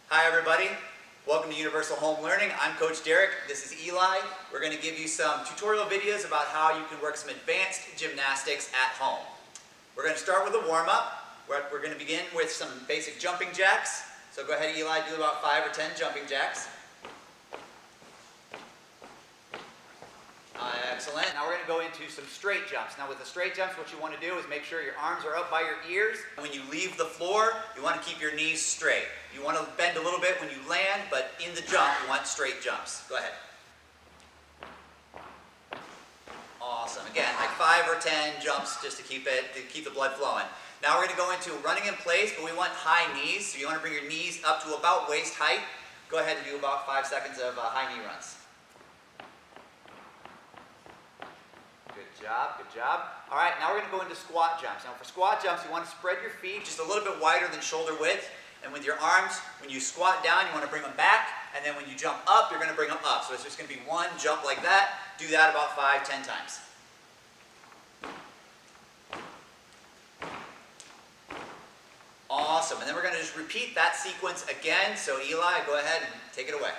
Hi everybody, welcome to Universal Home Learning. I'm Coach Derek, this is Eli. We're going to give you some tutorial videos about how you can work some advanced gymnastics at home. We're going to start with a warm-up. We're going to begin with some basic jumping jacks. So go ahead Eli, do about 5 or 10 jumping jacks. Excellent. Now we're going to go into some straight jumps. Now with the straight jumps, what you want to do is make sure your arms are up by your ears. When you leave the floor, you want to keep your knees straight. You want to bend a little bit when you land, but in the jump, you want straight jumps. Go ahead. Awesome. Again, like 5 or 10 jumps just to keep the blood flowing. Now we're going to go into running in place, but we want high knees. So you want to bring your knees up to about waist height. Go ahead and do about 5 seconds of high knee runs. Good job. All right, now we're going to go into squat jumps. Now for squat jumps, you want to spread your feet just a little bit wider than shoulder width. And with your arms, when you squat down, you want to bring them back. And then when you jump up, you're going to bring them up. So it's just going to be one jump like that. Do that about 5, 10 times. Awesome. And then we're going to just repeat that sequence again. So Eli, go ahead and take it away.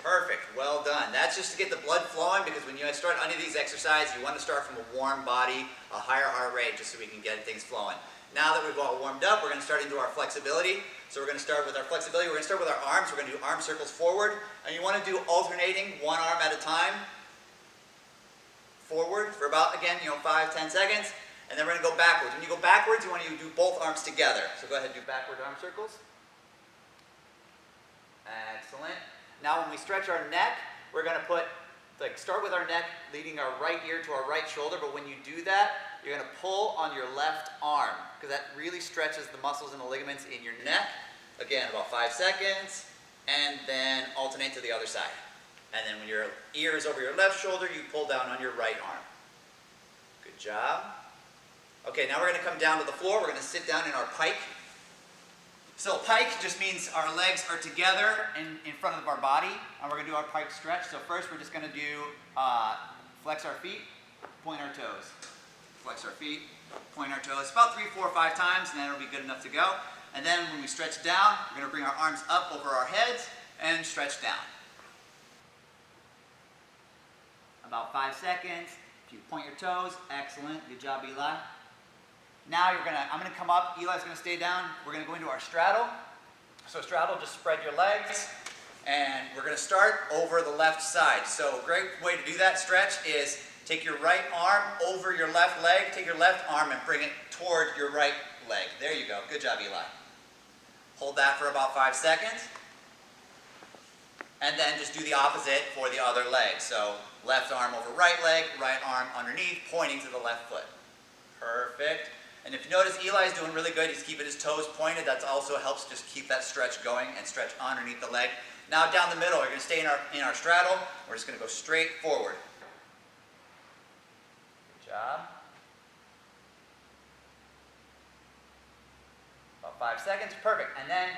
Perfect, well done. That's just to get the blood flowing, because when you start any of these exercises, you want to start from a warm body, a higher heart rate, just so we can get things flowing. Now that we've all warmed up, we're going to start into our flexibility. So we're going to start with our flexibility. We're going to start with our arms. We're going to do arm circles forward. And you want to do alternating one arm at a time. Forward for about, again, 5, 10 seconds. And then we're going to go backwards. When you go backwards, you want to do both arms together. So go ahead and do backward arm circles. Excellent. Now when we stretch our neck, we're going to start with our neck, leading our right ear to our right shoulder, but when you do that, you're going to pull on your left arm, because that really stretches the muscles and the ligaments in your neck. Again, about 5 seconds, and then alternate to the other side. And then when your ear is over your left shoulder, you pull down on your right arm. Good job. Okay, now we're going to come down to the floor. We're going to sit down in our pike. So pike just means our legs are together in front of our body, and we're going to do our pike stretch. So first we're just going to do flex our feet, point our toes. Flex our feet, point our toes. About 3, 4, 5 times, and then it'll be good enough to go. And then when we stretch down, we're going to bring our arms up over our heads and stretch down. About 5 seconds. If you point your toes, excellent. Good job, Eli. Now I'm going to come up, Eli's going to stay down. We're going to go into our straddle. So straddle, just spread your legs. And we're going to start over the left side. So a great way to do that stretch is take your right arm over your left leg, take your left arm and bring it toward your right leg. There you go. Good job, Eli. Hold that for about 5 seconds. And then just do the opposite for the other leg. So left arm over right leg, right arm underneath, pointing to the left foot. Perfect. And if you notice, Eli's doing really good. He's keeping his toes pointed. That also helps just keep that stretch going and stretch underneath the leg. Now down the middle, we're going to stay in our straddle. We're just going to go straight forward. Good job. About 5 seconds. Perfect. And then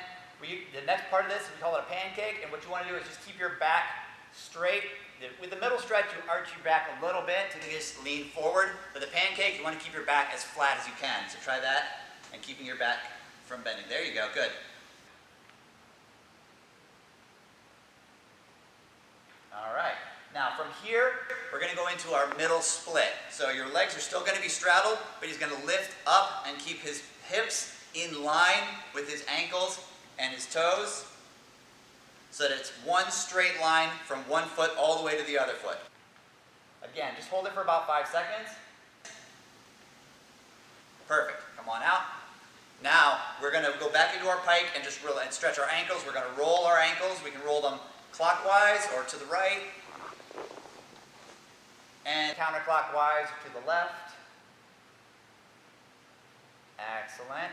the next part of this, we call it a pancake. And what you want to do is just keep your back straight. With the middle stretch, you arch your back a little bit to just lean forward. For the pancake, you want to keep your back as flat as you can. So try that, and keeping your back from bending. There you go, good. All right, now from here, we're going to go into our middle split. So your legs are still going to be straddled, but he's going to lift up and keep his hips in line with his ankles and his toes, so that it's one straight line from one foot all the way to the other foot. Again, just hold it for about 5 seconds. Perfect. Come on out. Now, we're going to go back into our pike and just stretch our ankles. We're going to roll our ankles. We can roll them clockwise or to the right, and counterclockwise to the left. Excellent.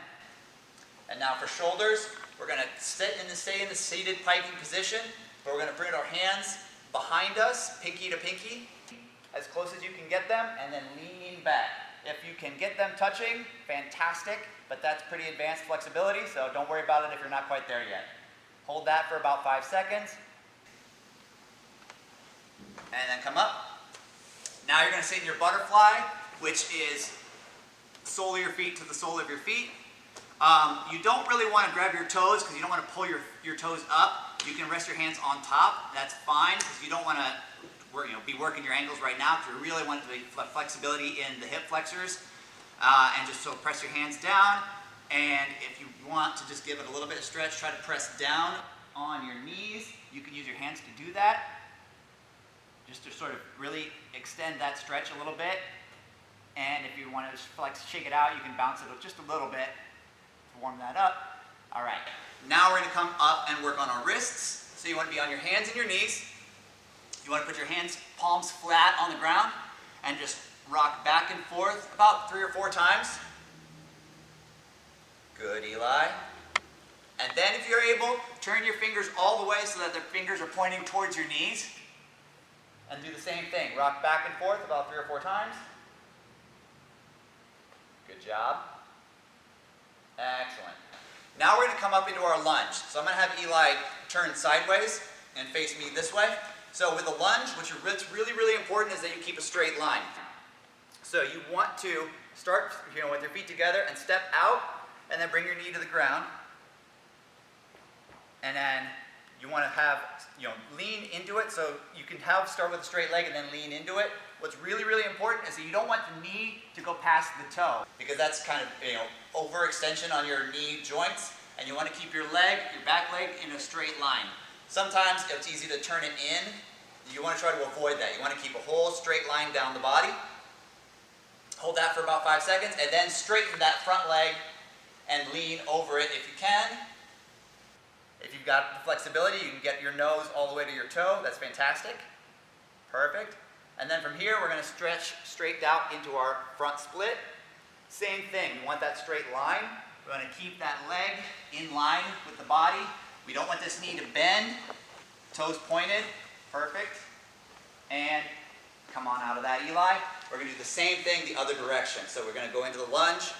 And now for shoulders, we're going to stay in the seated piking position, but we're going to bring our hands behind us, pinky to pinky, as close as you can get them, and then lean back. If you can get them touching, fantastic, but that's pretty advanced flexibility, so don't worry about it if you're not quite there yet. Hold that for about 5 seconds. And then come up. Now you're going to sit in your butterfly, which is the sole of your feet to the sole of your feet. You don't really want to grab your toes because you don't want to pull your toes up. You can rest your hands on top. That's fine because you don't want to be working your ankles right now because you really want to be flexibility in the hip flexors. And just so press your hands down. And if you want to just give it a little bit of stretch, try to press down on your knees. You can use your hands to do that. Just to sort of really extend that stretch a little bit. And if you want to shake it out, you can bounce it just a little bit to warm that up. All right. Now we're going to come up and work on our wrists. So you want to be on your hands and your knees. You want to put your hands, palms flat on the ground, and just rock back and forth about 3 or 4 times. Good, Eli. And then if you're able, turn your fingers all the way so that the fingers are pointing towards your knees. And do the same thing. Rock back and forth about 3 or 4 times. Good job. Excellent. Now we're going to come up into our lunge. So I'm going to have Eli turn sideways and face me this way. So with a lunge, what's really, really important is that you keep a straight line. So you want to start with your feet together and step out and then bring your knee to the ground. And then you want to have, lean into it. So you can start with a straight leg and then lean into it. What's really, really important is that you don't want the knee to go past the toe because that's kind of, overextension on your knee joints. And you want to keep your back leg in a straight line. Sometimes it's easy to turn it in. You want to try to avoid that. You want to keep a whole straight line down the body. Hold that for about 5 seconds and then straighten that front leg and lean over it if you can. If you've got the flexibility, you can get your nose all the way to your toe. That's fantastic. Perfect. And then from here, we're going to stretch straight out into our front split. Same thing. We want that straight line. We're going to keep that leg in line with the body. We don't want this knee to bend. Toes pointed. Perfect. And come on out of that, Eli. We're going to do the same thing the other direction. So we're going to go into the lunge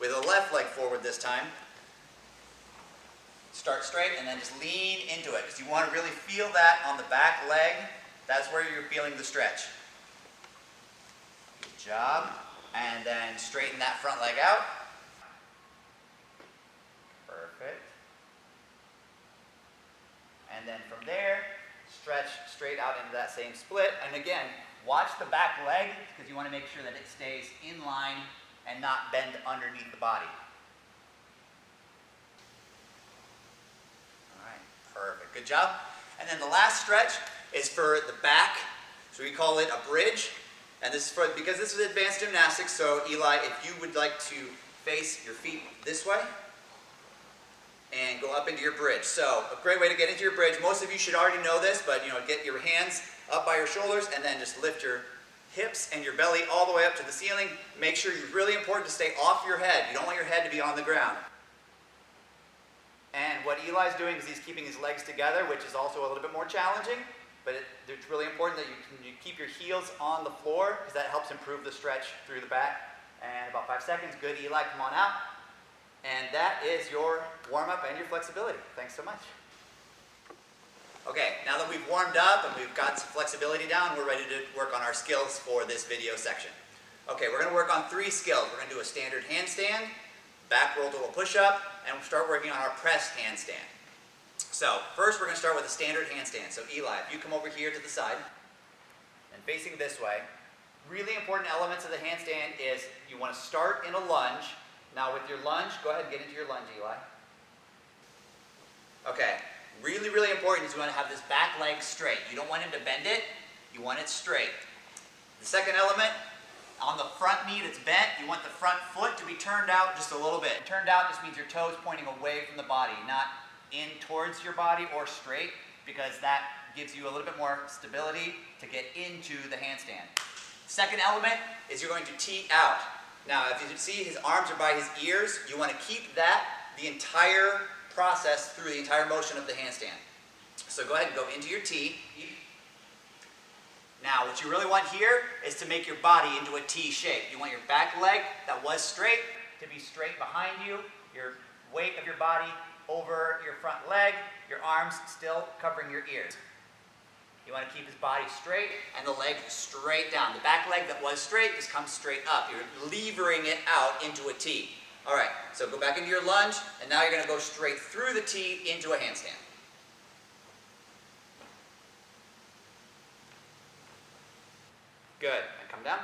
with the left leg forward this time. Start straight and then just lean into it because you want to really feel that on the back leg. That's where you're feeling the stretch. Good job. And then straighten that front leg out. Perfect. And then from there, stretch straight out into that same split. And again, watch the back leg because you want to make sure that it stays in line and not bend underneath the body. All right, perfect. Good job. And then the last stretch is for the back. So we call it a bridge. And this is because this is advanced gymnastics. So Eli, if you would like to face your feet this way and go up into your bridge. So a great way to get into your bridge. Most of you should already know this, but get your hands up by your shoulders and then just lift your hips and your belly all the way up to the ceiling. Make sure it's really important to stay off your head. You don't want your head to be on the ground. And what Eli's doing is he's keeping his legs together, which is also a little bit more challenging, but it's really important that you keep your heels on the floor because that helps improve the stretch through the back. And about 5 seconds. Good, Eli, come on out. And that is your warm-up and your flexibility. Thanks so much. Okay, now that we've warmed up and we've got some flexibility down, we're ready to work on our skills for this video section. Okay, we're going to work on 3 skills. We're going to do a standard handstand, back roll to a push-up, and we'll start working on our press handstand. So, first we're going to start with a standard handstand. So Eli, if you come over here to the side and facing this way, really important elements of the handstand is you want to start in a lunge. Now with your lunge, go ahead and get into your lunge, Eli. Okay, really, really important is you want to have this back leg straight. You don't want him to bend it, you want it straight. The second element, on the front knee that's bent, you want the front foot to be turned out just a little bit. Turned out just means your toes pointing away from the body, not in towards your body or straight, because that gives you a little bit more stability to get into the handstand. Second element is you're going to tee out. Now, if you see his arms are by his ears, you want to keep that the entire process through the entire motion of the handstand. So go ahead and go into your tee. Now, what you really want here is to make your body into a T shape. You want your back leg that was straight to be straight behind you, your weight of your body over your front leg, your arms still covering your ears. You want to keep his body straight and the leg straight down. The back leg that was straight just comes straight up. You're levering it out into a T. All right, so go back into your lunge, and now you're going to go straight through the T into a handstand. Good, and come down.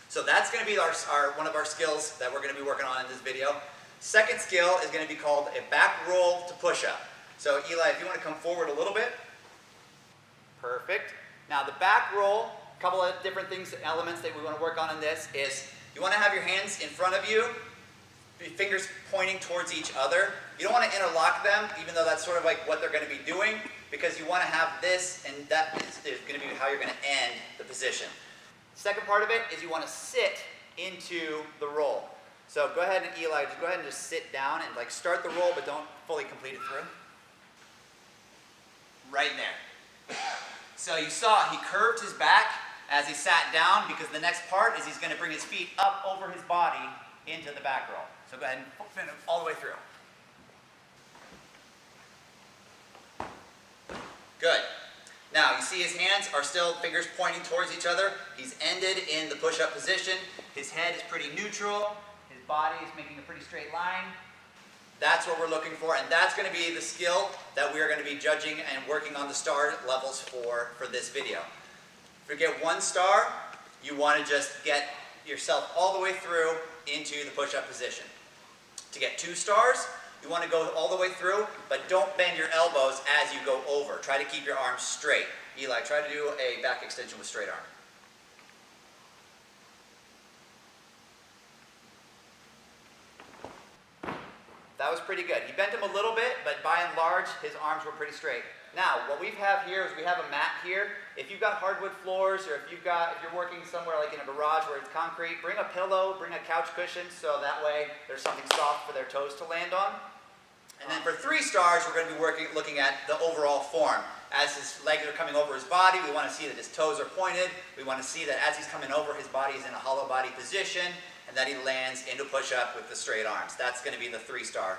So that's going to be one of our skills that we're going to be working on in this video. Second skill is going to be called a back roll to push-up. So Eli, if you want to come forward a little bit. Perfect. Now the back roll, a couple of different things, elements that we want to work on in this is you want to have your hands in front of you, your fingers pointing towards each other. You don't want to interlock them, even though that's sort of like what they're going to be doing, because you want to have this, and that is going to be how you're going to end the position. Second part of it is you want to sit into the roll. So go ahead and Eli, just go ahead and just sit down and like start the roll, but don't fully complete it through. Right there. So you saw he curved his back as he sat down, because the next part is he's going to bring his feet up over his body into the back roll. So go ahead and finish all the way through. Good. Now you see his hands are still fingers pointing towards each other. He's ended in the push-up position. His head is pretty neutral. His body is making a pretty straight line. That's what we're looking for, and that's going to be the skill that we're going to be judging and working on the star levels for this video. If you get 1 star, you want to just get yourself all the way through into the push-up position. To get 2 stars, you want to go all the way through, but don't bend your elbows as you go over. Try to keep your arms straight. Eli, try to do a back extension with straight arm. That was pretty good. He bent him a little bit, but by and large, his arms were pretty straight. Now, what we have here is we have a mat here. If you've got hardwood floors, or if you're working somewhere like in a garage where it's concrete, bring a pillow, bring a couch cushion, so that way there's something soft for their toes to land on. And then for 3 stars, we're going to be looking at the overall form. As his legs are coming over his body, we want to see that his toes are pointed. We want to see that as he's coming over, his body is in a hollow body position, and that he lands into push-up with the straight arms. That's going to be the 3-star.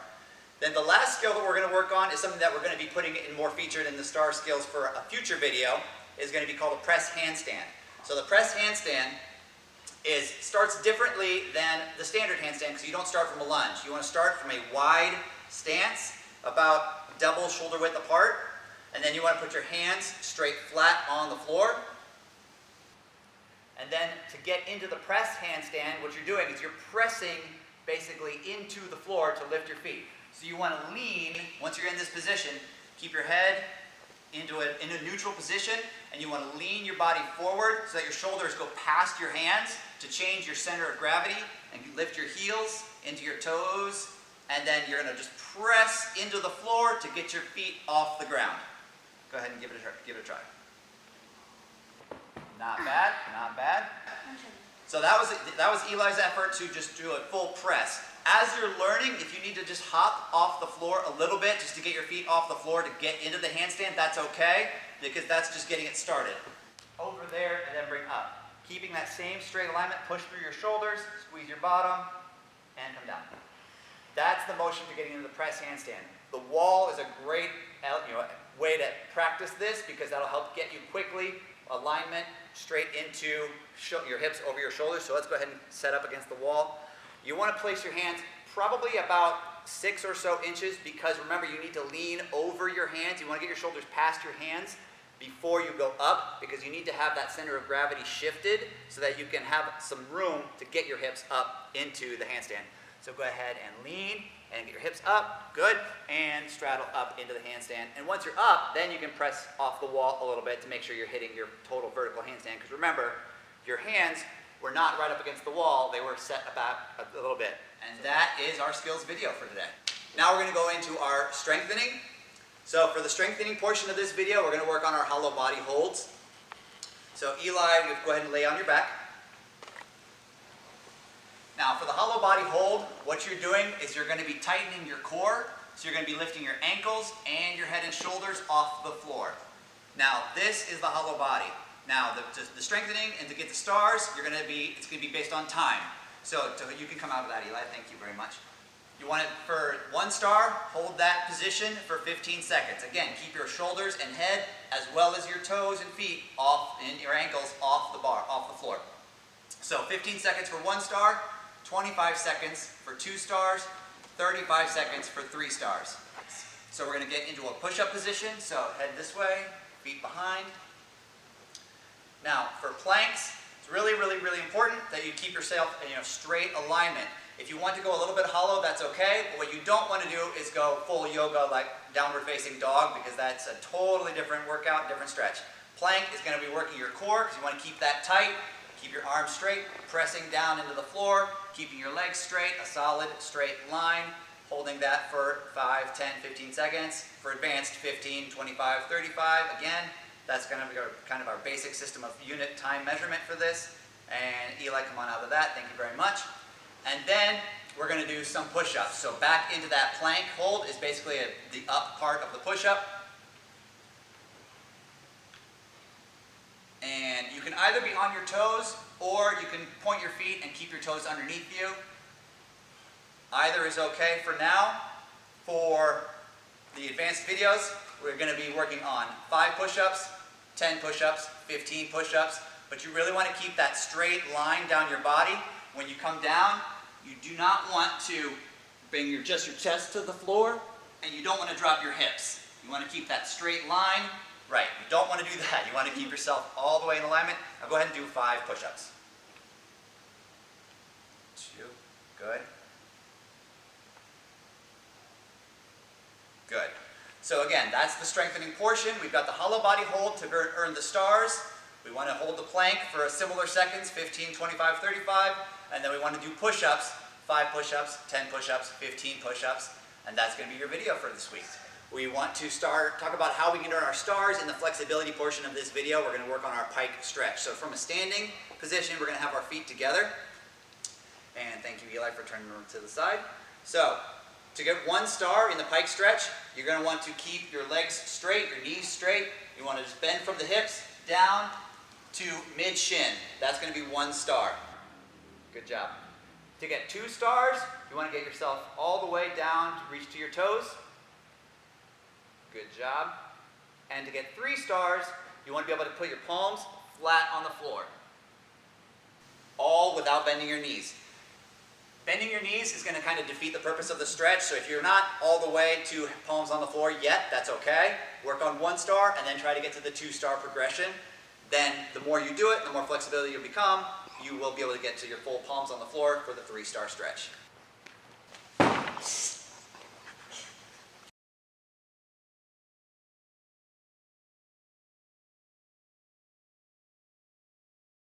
Then the last skill that we're going to work on is something that we're going to be putting in more featured in the star skills for a future video, is going to be called a press handstand. So the press handstand starts differently than the standard handstand, because you don't start from a lunge. You want to start from a wide stance, about double shoulder width apart, and then you want to put your hands straight flat on the floor. And then to get into the press handstand, what you're doing is you're pressing basically into the floor to lift your feet. So you want to lean, once you're in this position, keep your head in a neutral position, and you want to lean your body forward so that your shoulders go past your hands to change your center of gravity, and you lift your heels into your toes, and then you're going to just press into the floor to get your feet off the ground. Go ahead and give it a try. Not bad, not bad. So that was Eli's effort to just do a full press. As you're learning, if you need to just hop off the floor a little bit just to get your feet off the floor to get into the handstand, that's okay, because that's just getting it started. Over there and then bring up. Keeping that same straight alignment, push through your shoulders, squeeze your bottom, and come down. That's the motion for getting into the press handstand. The wall is a great way to practice this, because that'll help get you quickly alignment straight into your hips over your shoulders. So let's go ahead and set up against the wall. You want to place your hands probably about 6 or so inches, because remember, you need to lean over your hands. You want to get your shoulders past your hands before you go up, because you need to have that center of gravity shifted so that you can have some room to get your hips up into the handstand. So go ahead and lean and get your hips up, good, and straddle up into the handstand. And once you're up, then you can press off the wall a little bit to make sure you're hitting your total vertical handstand, because remember, your hands were not right up against the wall, they were set back a little bit. And that is our skills video for today. Now we're going to go into our strengthening. So for the strengthening portion of this video, we're going to work on our hollow body holds. So Eli, you go ahead and lay on your back. Now for the hollow body hold, what you're doing is you're going to be tightening your core. So you're going to be lifting your ankles and your head and shoulders off the floor. Now this is the hollow body. Now, the strengthening and to get the stars, it's going to be based on time. So you can come out of that, Eli. Thank you very much. You want it for 1 star, hold that position for 15 seconds. Again, keep your shoulders and head as well as your toes and feet off, and your ankles off the floor. So 15 seconds for 1 star, 25 seconds for 2 stars, 35 seconds for 3 stars. So we're going to get into a push-up position. So head this way, feet behind. Now for planks, it's really, really, really important that you keep yourself in straight alignment. If you want to go a little bit hollow, that's okay. But what you don't want to do is go full yoga like downward facing dog, because that's a totally different workout, different stretch. Plank is going to be working your core because you want to keep that tight. Keep your arms straight, pressing down into the floor, keeping your legs straight, a solid straight line, holding that for 5, 10, 15 seconds. For advanced, 15, 25, 35. Again, that's going to be kind of our basic system of unit time measurement for this. And Eli, come on out of that. Thank you very much. And then we're going to do some push-ups. So back into that plank hold is basically the up part of the push-up. And you can either be on your toes or you can point your feet and keep your toes underneath you. Either is okay for now. For the advanced videos, we're going to be working on 5 push-ups, 10 push-ups, 15 push-ups. But you really want to keep that straight line down your body. When you come down, you do not want to bring just your chest to the floor, and you don't want to drop your hips. You want to keep that straight line. Right, you don't want to do that. You want to keep yourself all the way in alignment. Now go ahead and do 5 push-ups. 2, good. Good. So again, that's the strengthening portion. We've got the hollow body hold to earn the stars. We want to hold the plank for a similar seconds, 15, 25, 35. And then we want to do push-ups, 5 push-ups, 10 push-ups, 15 push-ups. And that's going to be your video for this week. We want to talk about how we can earn our stars in the flexibility portion of this video. We're going to work on our Pike Stretch. So from a standing position, we're going to have our feet together. And thank you, Eli, for turning them to the side. So to get 1 star in the Pike Stretch, you're going to want to keep your legs straight, your knees straight. You want to just bend from the hips down to mid-shin. That's going to be 1 star. Good job. To get 2 stars, you want to get yourself all the way down to reach to your toes. Good job. And to get 3 stars, you want to be able to put your palms flat on the floor. All without bending your knees. Bending your knees is going to kind of defeat the purpose of the stretch, so if you're not all the way to palms on the floor yet, that's okay. Work on 1 star and then try to get to the 2-star progression. Then the more you do it, the more flexibility you'll become. You will be able to get to your full palms on the floor for the 3-star stretch.